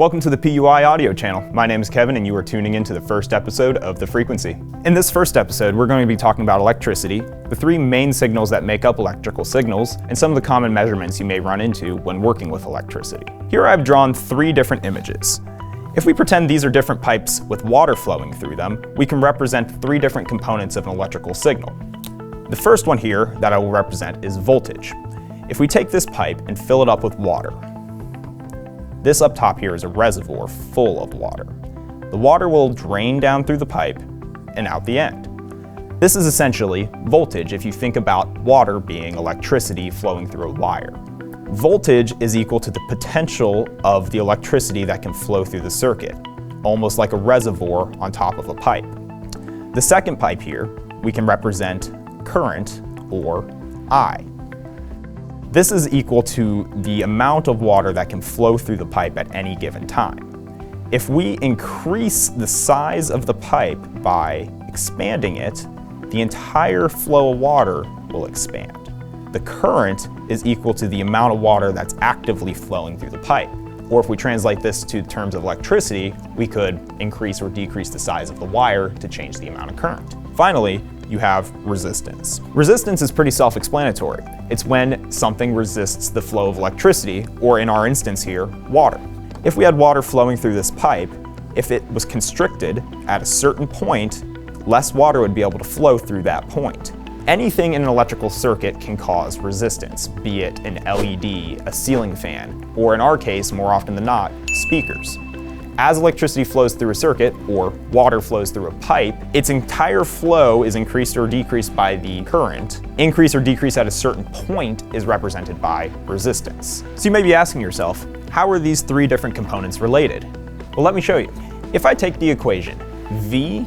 Welcome to the PUI audio channel. My name is Kevin and you are tuning into the first episode of The Frequency. In this first episode, we're going to be talking about electricity, the three main signals that make up electrical signals, and some of the common measurements you may run into when working with electricity. Here I've drawn three different images. If we pretend these are different pipes with water flowing through them, we can represent three different components of an electrical signal. The first one here that I will represent is voltage. If we take this pipe and fill it up with water, this up top here is a reservoir full of water. The water will drain down through the pipe and out the end. This is essentially voltage if you think about water being electricity flowing through a wire. Voltage is equal to the potential of the electricity that can flow through the circuit, almost like a reservoir on top of a pipe. The second pipe here, we can represent current, or I. This is equal to the amount of water that can flow through the pipe at any given time. If we increase the size of the pipe by expanding it, the entire flow of water will expand. The current is equal to the amount of water that's actively flowing through the pipe. Or if we translate this to terms of electricity, we could increase or decrease the size of the wire to change the amount of current. Finally, you have resistance. Resistance is pretty self-explanatory. It's when something resists the flow of electricity, or in our instance here, water. If we had water flowing through this pipe, if it was constricted at a certain point, less water would be able to flow through that point. Anything in an electrical circuit can cause resistance, be it an LED, a ceiling fan, or in our case, more often than not, speakers. As electricity flows through a circuit, or water flows through a pipe, its entire flow is increased or decreased by the current. Increase or decrease at a certain point is represented by resistance. So you may be asking yourself, how are these three different components related? Well, let me show you. If I take the equation V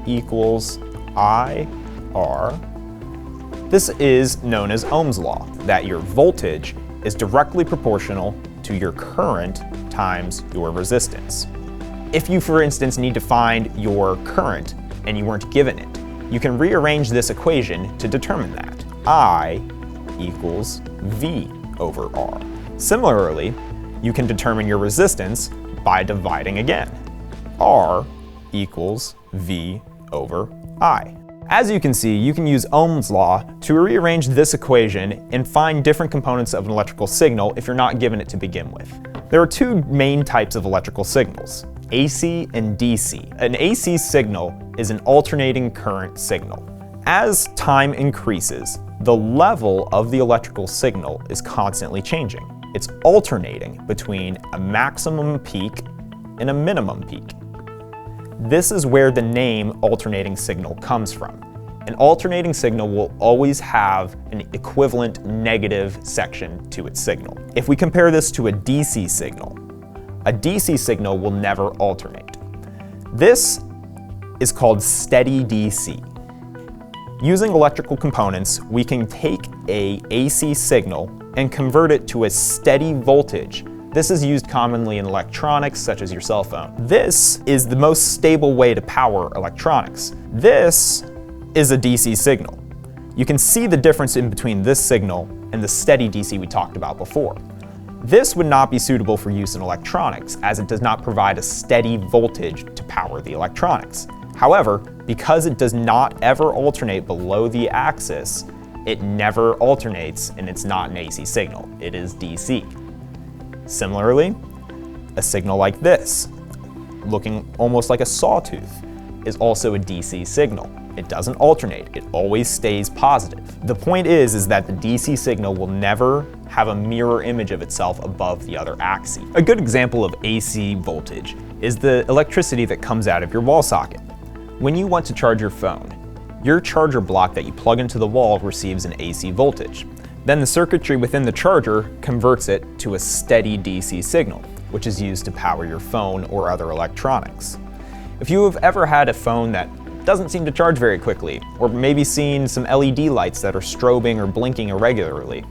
equals IR, this is known as Ohm's Law, that your voltage is directly proportional to your current times your resistance. If you, for instance, need to find your current and you weren't given it, you can rearrange this equation to determine that. I equals V over R. Similarly, you can determine your resistance by dividing again. R equals V over I. As you can see, you can use Ohm's Law to rearrange this equation and find different components of an electrical signal if you're not given it to begin with. There are two main types of electrical signals, AC and DC. An AC signal is an alternating current signal. As time increases, the level of the electrical signal is constantly changing. It's alternating between a maximum peak and a minimum peak. This is where the name alternating signal comes from. An alternating signal will always have an equivalent negative section to its signal. If we compare this to a DC signal will never alternate. This is called steady DC. Using electrical components, we can take an AC signal and convert it to a steady voltage. This is used commonly in electronics, such as your cell phone. This is the most stable way to power electronics. This is a DC signal. You can see the difference in between this signal and the steady DC we talked about before. This would not be suitable for use in electronics, as it does not provide a steady voltage to power the electronics. However, because it does not ever alternate below the axis, it never alternates and it's not an AC signal. It is DC. Similarly, a signal like this, looking almost like a sawtooth, is also a DC signal. It doesn't alternate, it always stays positive. The point is that the DC signal will never have a mirror image of itself above the other axis. A good example of AC voltage is the electricity that comes out of your wall socket. When you want to charge your phone, your charger block that you plug into the wall receives an AC voltage. Then the circuitry within the charger converts it to a steady DC signal, which is used to power your phone or other electronics. If you have ever had a phone that doesn't seem to charge very quickly, or maybe seen some LED lights that are strobing or blinking irregularly,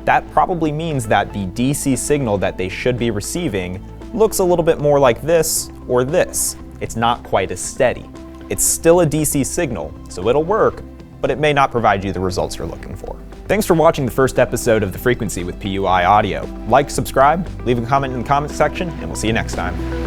that probably means that the DC signal that they should be receiving looks a little bit more like this or this. It's not quite as steady. It's still a DC signal, so it'll work, but it may not provide you the results you're looking for. Thanks for watching the first episode of The Frequency with PUI Audio. Like, subscribe, leave a comment in the comments section, and we'll see you next time.